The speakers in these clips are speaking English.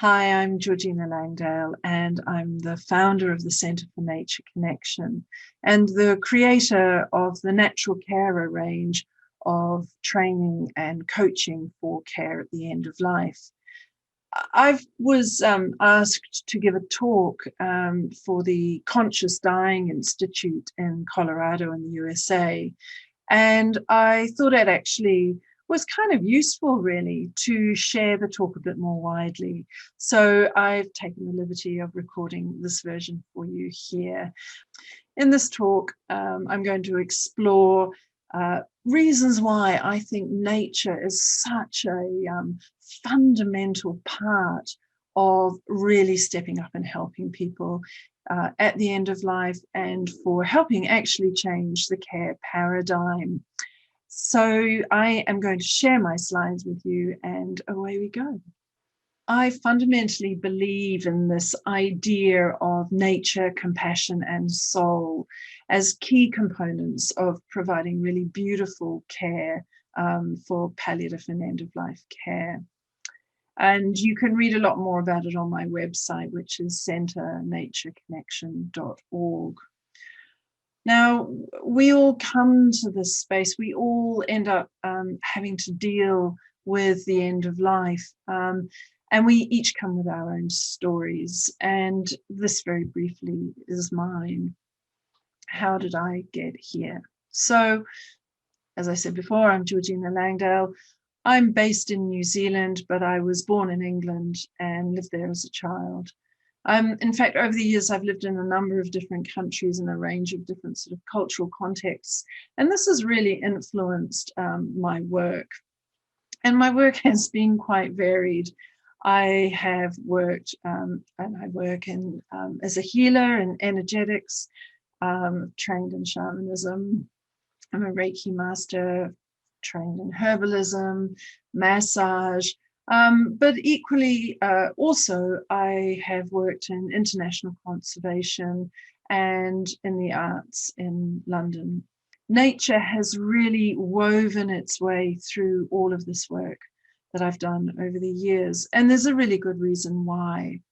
Hi, I'm Georgina Langdale, and I'm the founder of the Centre for Nature Connection and the creator of the Natural Carer range of training and coaching for care at the end of life. I was asked to give a talk for the Conscious Dying Institute in Colorado in the USA. And I thought it actually was kind of useful, really, to share the talk a bit more widely. So I've taken the liberty of recording this version for you here. In this talk, I'm going to explore reasons why I think nature is such a fundamental part of really stepping up and helping people at the end of life, and for helping actually change the care paradigm. So I am going to share my slides with you, and away we go. I fundamentally believe in this idea of nature, compassion, and soul as key components of providing really beautiful care for palliative and end-of-life care. And you can read a lot more about it on my website, which is centernatureconnection.org. Now, we all come to this space, we all end up having to deal with the end of life. And we each come with our own stories. And this, very briefly, is mine. How did I get here? So, as I said before, I'm Georgina Langdale. I'm based in New Zealand, but I was born in England and lived there as a child. In fact, over the years, I've lived in a number of different countries in a range of different sort of cultural contexts. And this has really influenced my work. And my work has been quite varied. I have worked, and I work in as a healer in energetics, trained in shamanism. I'm a Reiki master, trained in herbalism, massage, but equally also I have worked in international conservation and in the arts in London. Nature has really woven its way through all of this work that I've done over the years, and there's a really good reason why.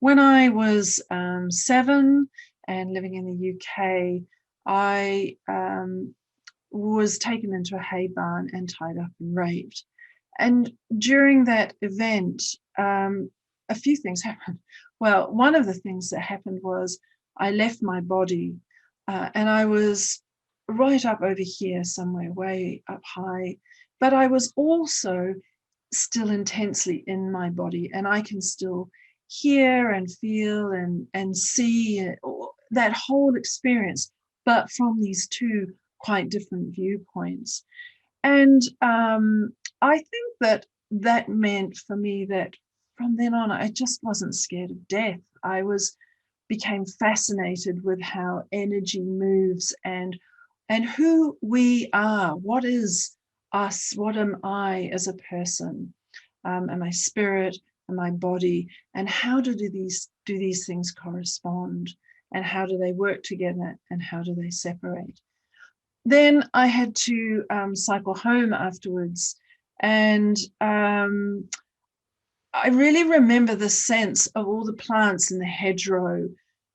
When I was 7 and living in the UK, I was taken into a hay barn and tied up and raped. And during that event, a few things happened. Well, one of the things that happened was I left my body and I was right up over here somewhere, way up high, but I was also still intensely in my body, and I can still hear and feel and see that whole experience, but from these two quite different viewpoints. And I think that meant for me that from then on, I just wasn't scared of death. I became fascinated with how energy moves and who we are. What is us? What am I as a person? Am I spirit? Am I body? And how do these things correspond? And how do they work together? And how do they separate? Then I had to cycle home afterwards, and I really remember the sense of all the plants in the hedgerow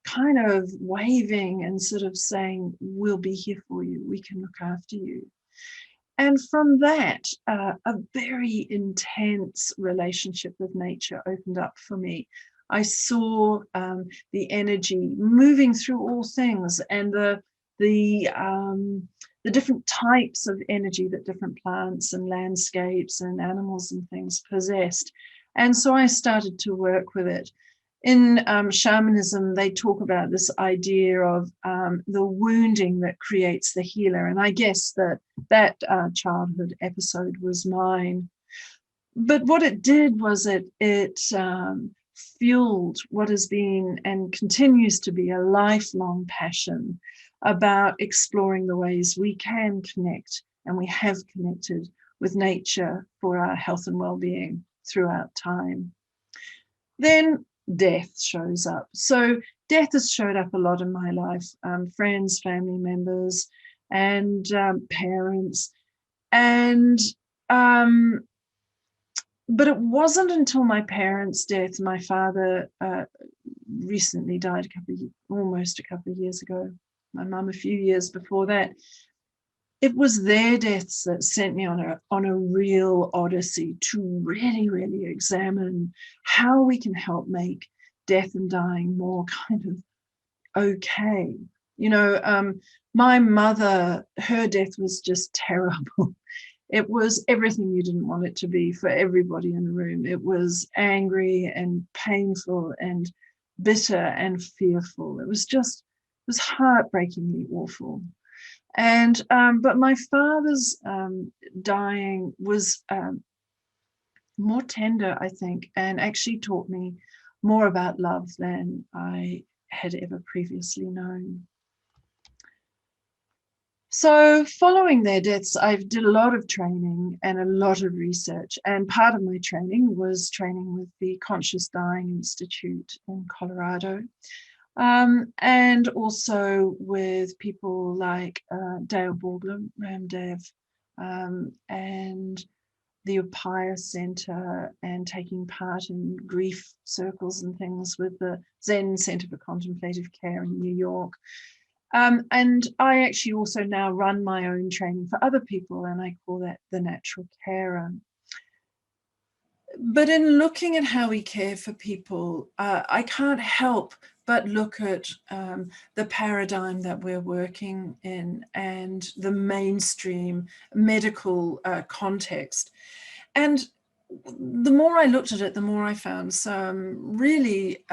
kind of waving and sort of saying, we'll be here for you, we can look after you. And from that, a very intense relationship with nature opened up for me. I saw the energy moving through all things, and the different types of energy that different plants and landscapes and animals and things possessed. And so I started to work with it. In shamanism, they talk about this idea of the wounding that creates the healer. And I guess that childhood episode was mine. But what it did was it fueled what has been and continues to be a lifelong passion about exploring the ways we can connect, and we have connected with nature for our health and well-being throughout time. Then death shows up. So death has showed up a lot in my life, friends, family members, and parents. And But it wasn't until my parents' death, my father recently died almost a couple of years ago, my mum a few years before that. It was their deaths that sent me on a real odyssey to really examine how we can help make death and dying more kind of okay. My mother, her death was just terrible. It was everything you didn't want it to be for everybody in the room. It was angry and painful and bitter and fearful. It was heartbreakingly awful. And but my father's dying was more tender, I think, and actually taught me more about love than I had ever previously known. So following their deaths, I did a lot of training and a lot of research. And part of my training was training with the Conscious Dying Institute in Colorado. And also with people like Dale Borglum, Ramdev, and the Upaya Center, and taking part in grief circles and things with the Zen Center for Contemplative Care in New York. And I actually also now run my own training for other people, and I call that the Natural Carer. But in looking at how we care for people, I can't help but look at the paradigm that we're working in and the mainstream medical context. And the more I looked at it, the more I found some really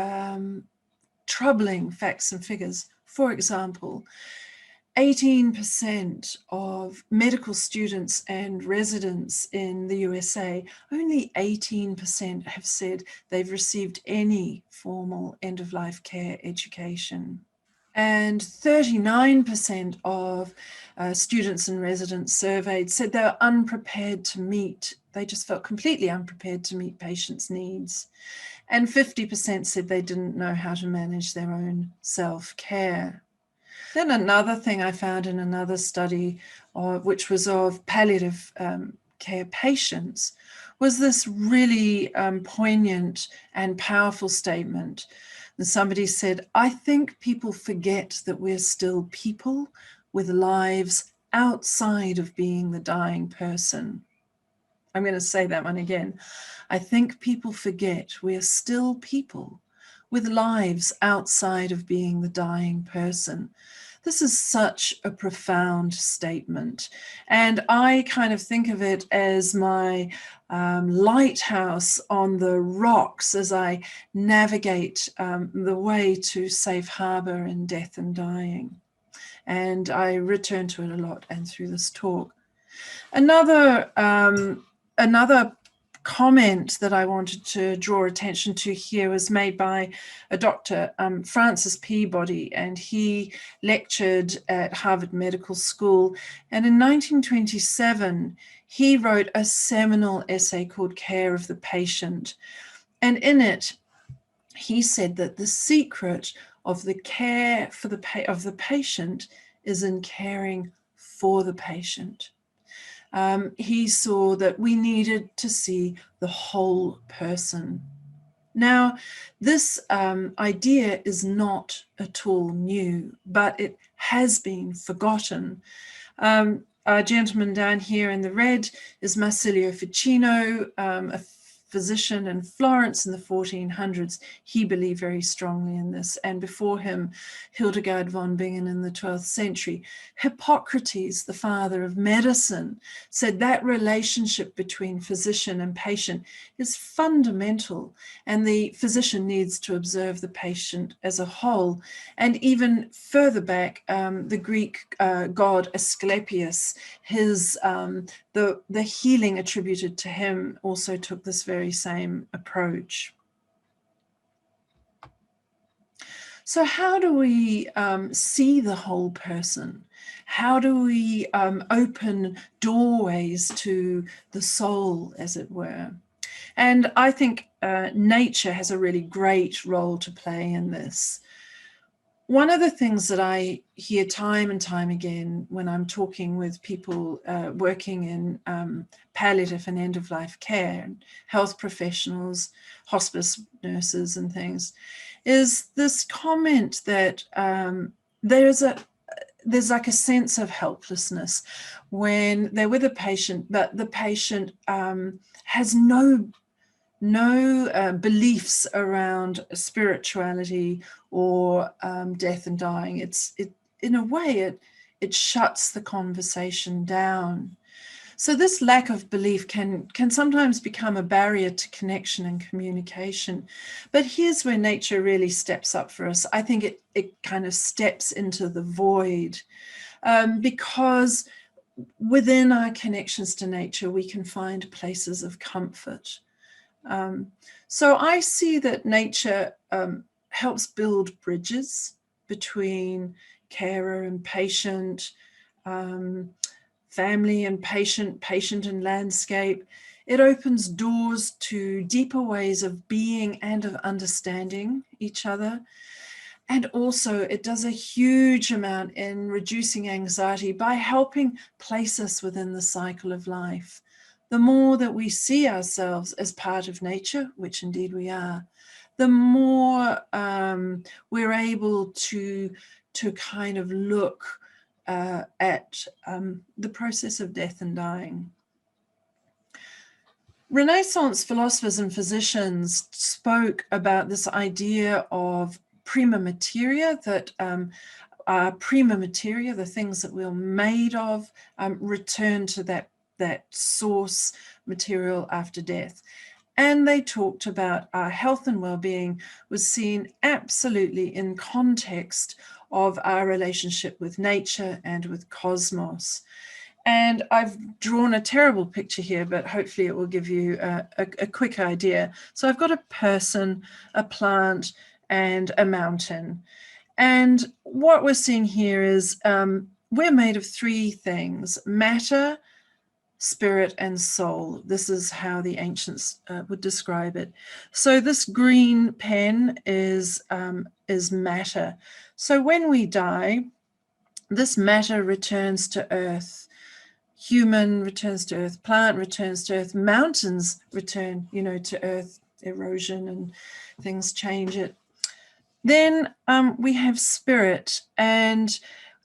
troubling facts and figures. For example, 18% of medical students and residents in the USA, only 18% have said they've received any formal end-of-life care education. And 39% of students and residents surveyed said they were unprepared to meet, they just felt completely unprepared to meet patients' needs. And 50% said they didn't know how to manage their own self-care. Then another thing I found in another study, which was of palliative care patients, was this really poignant and powerful statement. And somebody said, "I think people forget that we're still people with lives outside of being the dying person." I'm going to say that one again. I think people forget we're still people with lives outside of being the dying person. This is such a profound statement. And I kind of think of it as my lighthouse on the rocks as I navigate the way to safe harbor in death and dying. And I return to it a lot and through this talk. Another comment that I wanted to draw attention to here was made by a Dr. Francis Peabody, and he lectured at Harvard Medical School. And in 1927, he wrote a seminal essay called Care of the Patient. And in it, he said that the secret of the care of the patient is in caring for the patient. He saw that we needed to see the whole person. Now, this idea is not at all new, but it has been forgotten. Our gentleman down here in the red is Marsilio Ficino, a physician in Florence in the 1400s. He believed very strongly in this. And before him, Hildegard von Bingen in the 12th century. Hippocrates, the father of medicine, said that relationship between physician and patient is fundamental, and the physician needs to observe the patient as a whole. And even further back, the Greek god Asclepius, the healing attributed to him also took this very same approach. So how do we see the whole person? How do we open doorways to the soul, as it were? And I think nature has a really great role to play in this. One of the things that I hear time and time again when I'm talking with people working in palliative and end-of-life care, health professionals, hospice nurses and things, is this comment that there's like a sense of helplessness when they're with a patient, but the patient has no beliefs around spirituality or death and dying. In a way, it shuts the conversation down. So this lack of belief can sometimes become a barrier to connection and communication. But here's where nature really steps up for us. I think it kind of steps into the void, because within our connections to nature, we can find places of comfort. So I see that nature helps build bridges between carer and patient, family and patient, patient and landscape. It opens doors to deeper ways of being and of understanding each other. And also it does a huge amount in reducing anxiety by helping place us within the cycle of life. The more that we see ourselves as part of nature, which indeed we are, the more we're able to kind of look at the process of death and dying. Renaissance philosophers and physicians spoke about this idea of prima materia, that prima materia, the things that we're made of, return to that source material after death. And they talked about our health and well-being was seen absolutely in context of our relationship with nature and with cosmos. And I've drawn a terrible picture here, but hopefully it will give you a quick idea. So I've got a person, a plant, and a mountain. And what we're seeing here is we're made of three things: matter, spirit, and soul. This is how the ancients would describe it. So this green pen is matter. So when we die, this matter returns to earth. Human returns to earth, plant returns to earth, mountains return, to earth, erosion and things change it. Then we have spirit, and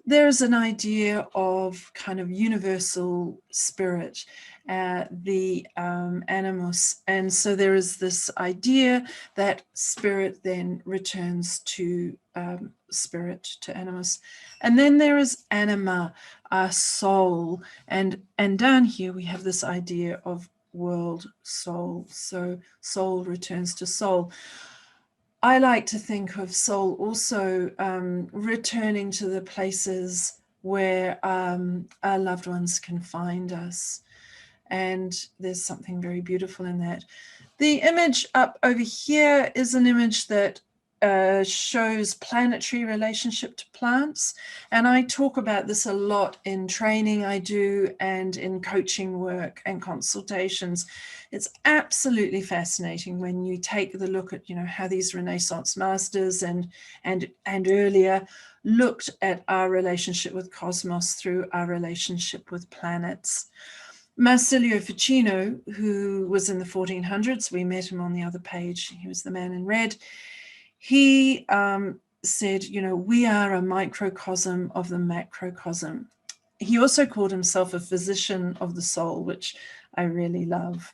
there's an idea of kind of universal spirit, the animus. And so there is this idea that spirit then returns to spirit, to animus. And then there is anima, our soul. And down here we have this idea of world soul. So soul returns to soul. I like to think of soul also returning to the places where our loved ones can find us. And there's something very beautiful in that. The image up over here is an image that shows planetary relationship to plants. And I talk about this a lot in training I do and in coaching work and consultations. It's absolutely fascinating when you take the look at, how these Renaissance masters and earlier looked at our relationship with cosmos through our relationship with planets. Marsilio Ficino, who was in the 1400s, we met him on the other page, he was the man in red. He said, we are a microcosm of the macrocosm. He also called himself a physician of the soul, which I really love.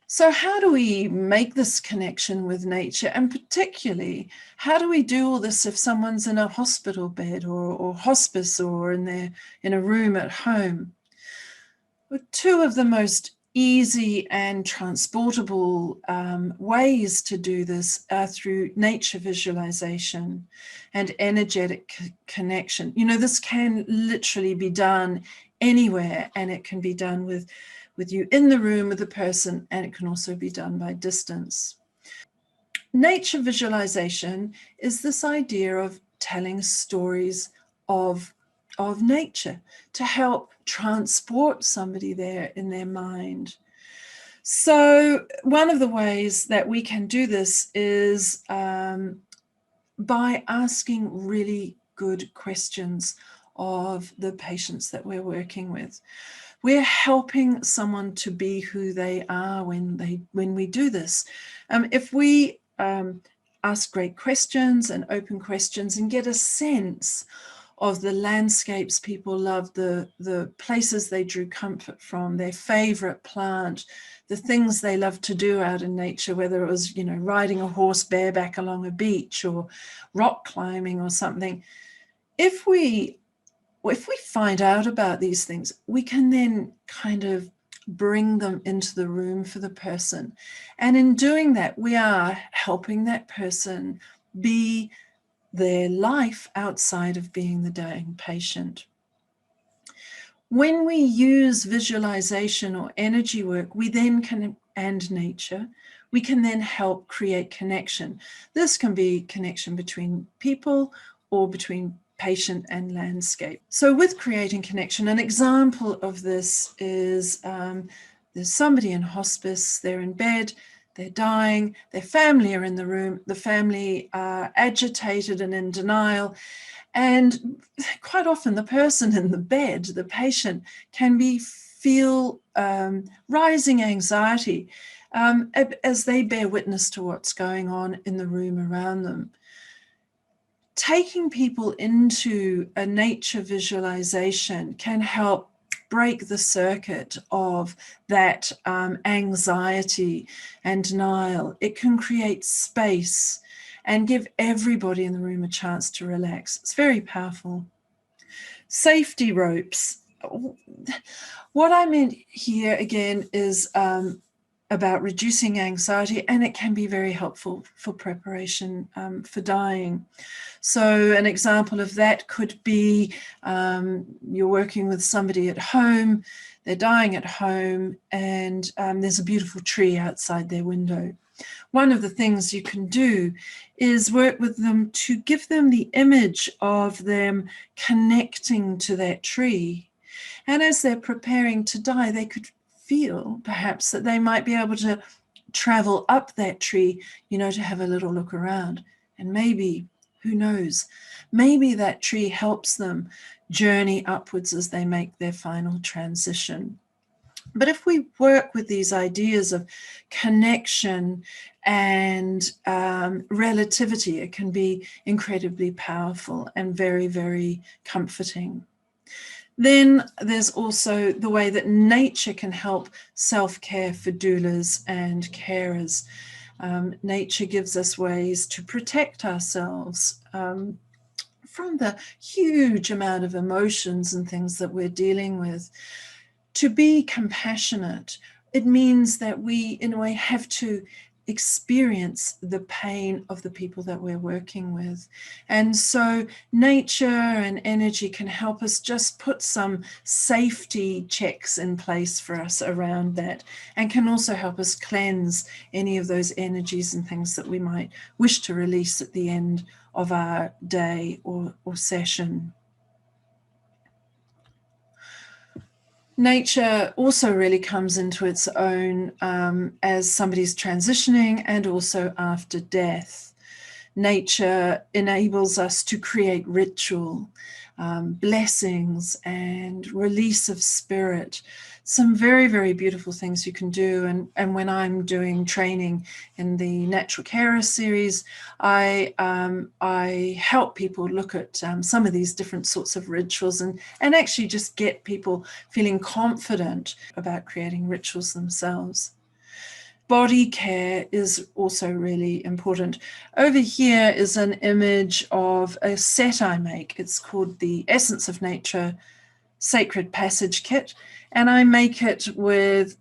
So how do we make this connection with nature? And particularly, how do we do all this if someone's in a hospital bed or hospice or in a room at home? Well, two of the most easy and transportable ways to do this are through nature visualization and energetic connection. This can literally be done anywhere, and it can be done with you in the room with the person, and it can also be done by distance. Nature visualization is this idea of telling stories of nature to help transport somebody there in their mind. So one of the ways that we can do this is by asking really good questions of the patients that we're working with. We're helping someone to be who they are when we do this. If we ask great questions and open questions and get a sense of the landscapes people love, the places they drew comfort from, their favorite plant, the things they love to do out in nature, whether it was, riding a horse bareback along a beach or rock climbing or something. If we find out about these things, we can then kind of bring them into the room for the person. And in doing that, we are helping that person be their life outside of being the dying patient. When we use visualization or energy work, we then can, and nature, we can then help create connection. This can be connection between people or between patient and landscape. So with creating connection, an example of this is there's somebody in hospice, they're in bed, they're dying, their family are in the room, the family are agitated and in denial. And quite often the person in the bed, the patient, can feel rising anxiety as they bear witness to what's going on in the room around them. Taking people into a nature visualization can help break the circuit of that anxiety and denial. It can create space and give everybody in the room a chance to relax. It's very powerful. Safety ropes. What I meant here again is about reducing anxiety, and it can be very helpful for preparation for dying. So an example of that could be you're working with somebody at home, they're dying at home, and there's a beautiful tree outside their window. One of the things you can do is work with them to give them the image of them connecting to that tree. And as they're preparing to die, they could feel perhaps that they might be able to travel up that tree, to have a little look around. And maybe, who knows, maybe that tree helps them journey upwards as they make their final transition. But if we work with these ideas of connection and relativity, it can be incredibly powerful and very, very comforting. Then there's also the way that nature can help self-care for doulas and carers. Nature gives us ways to protect ourselves from the huge amount of emotions and things that we're dealing with. To be compassionate, it means that we, in a way, have to experience the pain of the people that we're working with. And so nature and energy can help us just put some safety checks in place for us around that, and can also help us cleanse any of those energies and things that we might wish to release at the end of our day or session. Nature also really comes into its own as somebody's transitioning and also after death. Nature enables us to create ritual, blessings and release of spirit. Some very, very beautiful things you can do. And when I'm doing training in the Natural Carer series, I help people look at some of these different sorts of rituals and actually just get people feeling confident about creating rituals themselves. Body care is also really important. Over here is an image of a set I make. It's called the Essence of Nature Sacred Passage Kit, and I make it with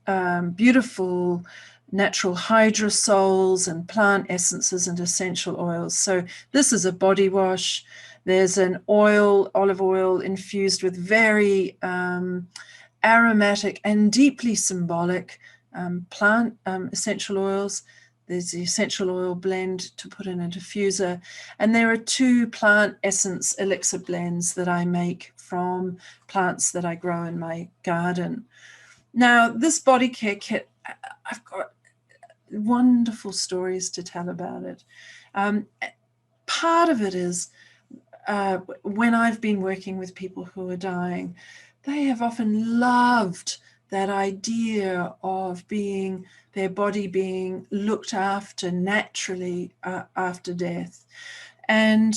beautiful natural hydrosols and plant essences and essential oils. So this is a body wash. There's an oil, olive oil, infused with very aromatic and deeply symbolic plant essential oils. There's the essential oil blend to put in a diffuser. And there are 2 plant essence elixir blends that I make from plants that I grow in my garden. Now, this body care kit, I've got wonderful stories to tell about it. part of it is when I've been working with people who are dying, they have often loved that idea of their body being looked after naturally after death. And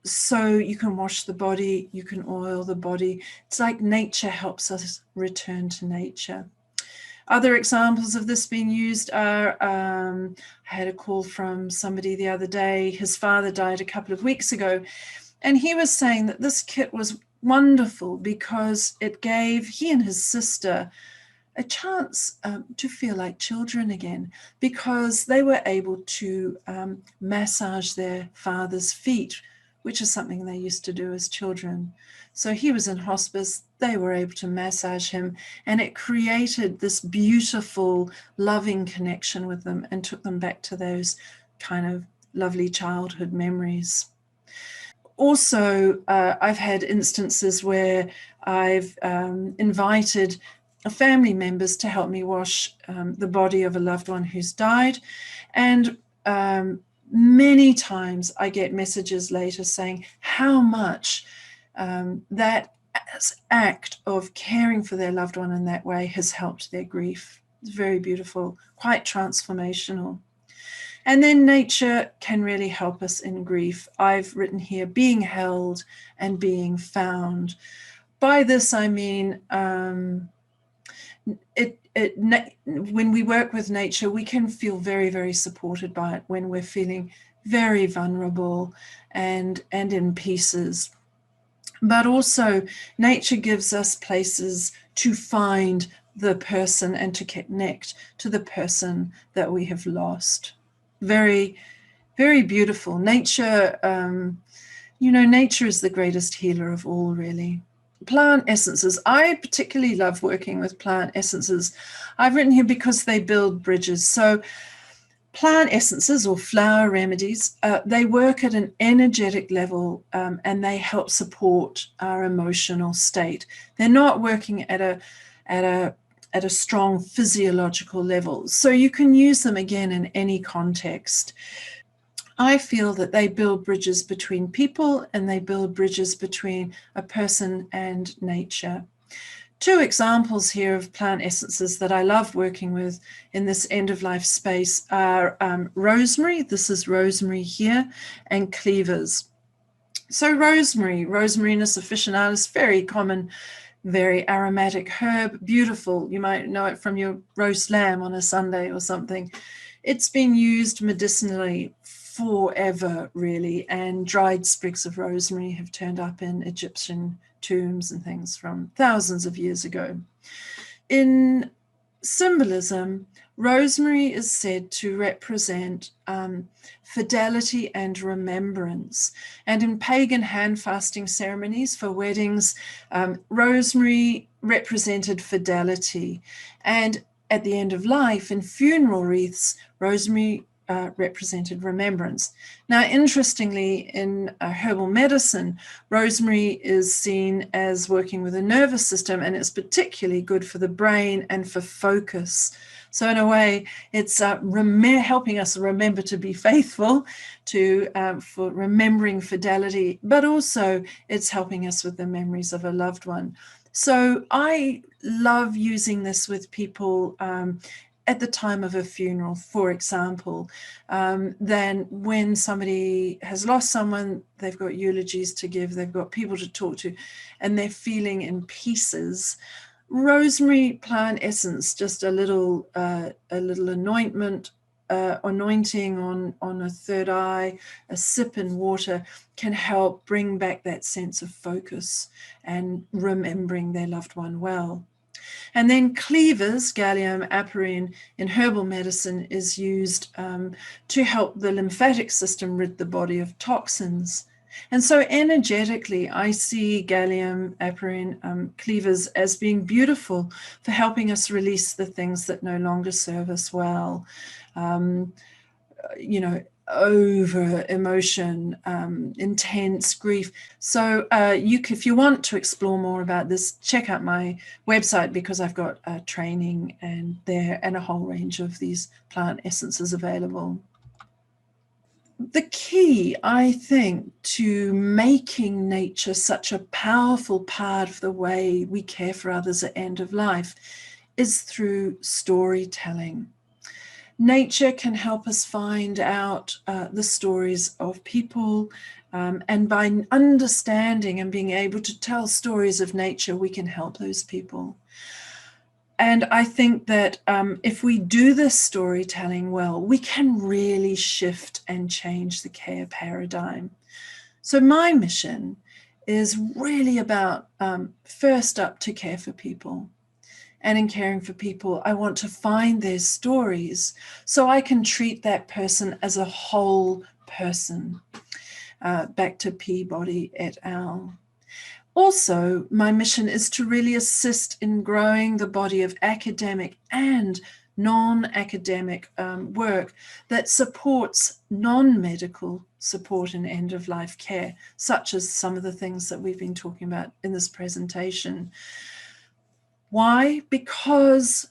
so you can wash the body, you can oil the body. It's like nature helps us return to nature. Other examples of this being used are, I had a call from somebody the other day. His father died a couple of weeks ago, and he was saying that this kit was wonderful because it gave he and his sister a chance to feel like children again, because they were able to massage their father's feet, which is something they used to do as children. So he was in hospice, they were able to massage him, and it created this beautiful, loving connection with them and took them back to those kind of lovely childhood memories. Also, I've had instances where I've invited family members to help me wash the body of a loved one who's died. And many times I get messages later saying how much that act of caring for their loved one in that way has helped their grief. It's very beautiful, quite transformational. And then nature can really help us in grief. I've written here, being held and being found. By this, I mean, when we work with nature, we can feel very, very supported by it when we're feeling very vulnerable and in pieces. But also, nature gives us places to find the person and to connect to the person that we have lost. Very, very beautiful. Nature, nature is the greatest healer of all, really. Plant essences. I particularly love working with plant essences. I've written here because they build bridges. So plant essences or flower remedies, they work at an energetic level and they help support our emotional state. They're not working at a strong physiological level. So you can use them again in any context. I feel that they build bridges between people and they build bridges between a person and nature. Two examples here of plant essences that I love working with in this end-of-life space are rosemary, this is rosemary here, and cleavers. So rosemary, Rosmarinus officinalis, very common, very aromatic herb, beautiful. You might know it from your roast lamb on a Sunday or something. It's been used medicinally forever, really, and dried sprigs of rosemary have turned up in Egyptian tombs and things from thousands of years ago. In symbolism, rosemary is said to represent fidelity and remembrance. And in pagan hand fasting ceremonies for weddings, rosemary represented fidelity. And at the end of life, in funeral wreaths, rosemary represented remembrance. Now, interestingly, in herbal medicine, rosemary is seen as working with the nervous system, and it's particularly good for the brain and for focus. So in a way, it's helping us remember to be faithful, for remembering fidelity, but also it's helping us with the memories of a loved one. So I love using this with people at the time of a funeral, for example. Then when somebody has lost someone, they've got eulogies to give, they've got people to talk to, and they're feeling in pieces. Rosemary plant essence, just a little anointment, anointing on a third eye, a sip in water, can help bring back that sense of focus and remembering their loved one well. And then cleavers, Gallium aperine, in herbal medicine is used to help the lymphatic system rid the body of toxins. And so energetically, I see Gallium aperine cleavers as being beautiful for helping us release the things that no longer serve us well. Over emotion, intense grief. So if you want to explore more about this, check out my website, because I've got training and a whole range of these plant essences available. The key, I think, to making nature such a powerful part of the way we care for others at end of life is through storytelling. Nature can help us find out the stories of people, and by understanding and being able to tell stories of nature, we can help those people. And I think that if we do this storytelling well, we can really shift and change the care paradigm. So my mission is really about, first up, to care for people. And in caring for people, I want to find their stories so I can treat that person as a whole person. Back to Peabody et al. Also, my mission is to really assist in growing the body of academic and non-academic work that supports non-medical support in end-of-life care, such as some of the things that we've been talking about in this presentation. Why? Because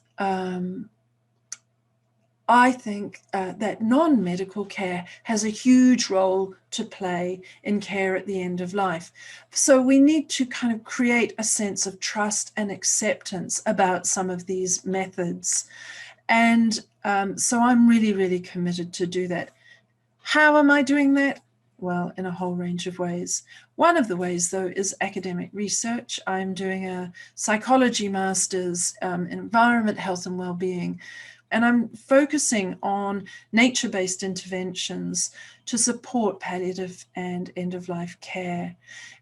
I think that non-medical care has a huge role to play in care at the end of life. So we need to kind of create a sense of trust and acceptance about some of these methods. And so I'm really, really committed to do that. How am I doing that? Well, in a whole range of ways. One of the ways, though, is academic research. I'm doing a psychology master's in environment, health and well-being, and I'm focusing on nature-based interventions to support palliative and end-of-life care.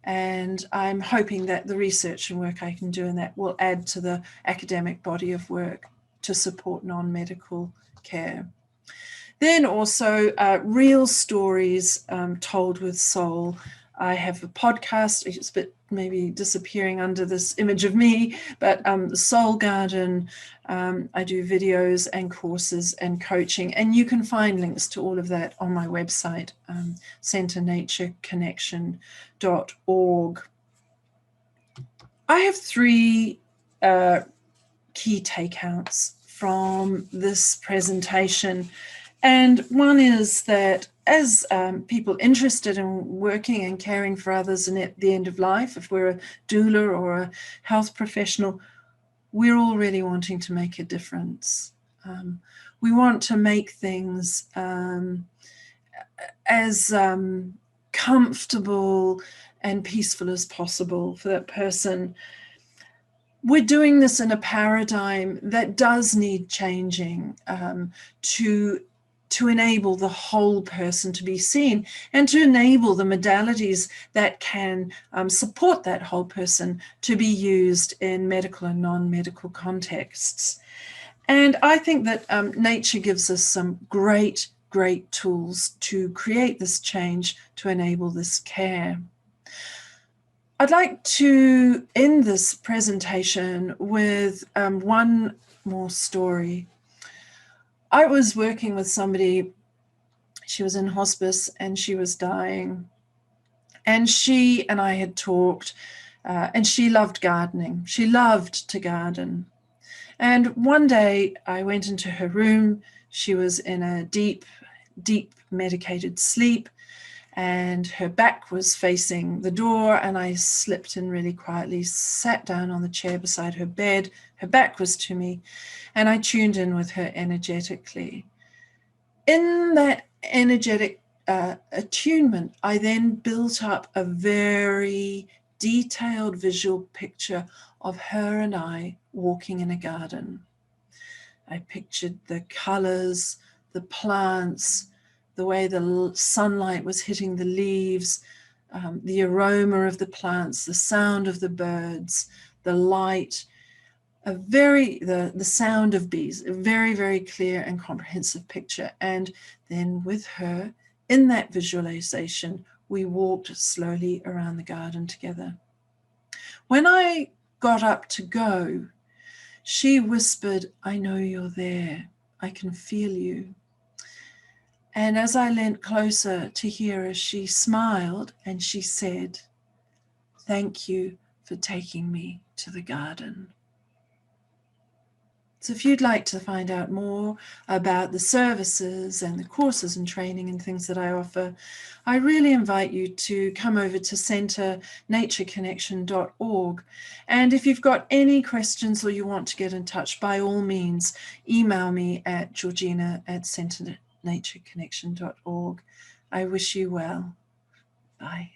And I'm hoping that the research and work I can do in that will add to the academic body of work to support non-medical care. Then also real stories told with soul. I have a podcast, it's a bit maybe disappearing under this image of me, but the Soul Garden, I do videos and courses and coaching, and you can find links to all of that on my website, centernatureconnection.org. I have three key takeouts from this presentation. And one is that as people interested in working and caring for others and at the end of life, if we're a doula or a health professional, we're all really wanting to make a difference. We want to make things as comfortable and peaceful as possible for that person. We're doing this in a paradigm that does need changing to enable the whole person to be seen and to enable the modalities that can support that whole person to be used in medical and non-medical contexts. And I think that nature gives us some great tools to create this change, to enable this care. I'd like to end this presentation with one more story. I was working with somebody, she was in hospice and she was dying. And she and I had talked, and she loved gardening. She loved to garden. And one day I went into her room. She was in a deep medicated sleep, and her back was facing the door, and I slipped in really quietly, sat down on the chair beside her bed. Her back was to me, and I tuned in with her energetically. In that energetic attunement, I then built up a very detailed visual picture of her and I walking in a garden. I pictured the colors, the plants, the way the sunlight was hitting the leaves, the aroma of the plants, the sound of the birds, the light, the sound of bees, a very clear and comprehensive picture. And then with her, in that visualization, we walked slowly around the garden together. When I got up to go, she whispered, "I know you're there. I can feel you." And as I leant closer to hear her, she smiled and she said, "Thank you for taking me to the garden." So if you'd like to find out more about the services and the courses and training and things that I offer, I really invite you to come over to centernatureconnection.org. And if you've got any questions or you want to get in touch, by all means, email me at georgina@centernatureconnection.org. I wish you well. Bye.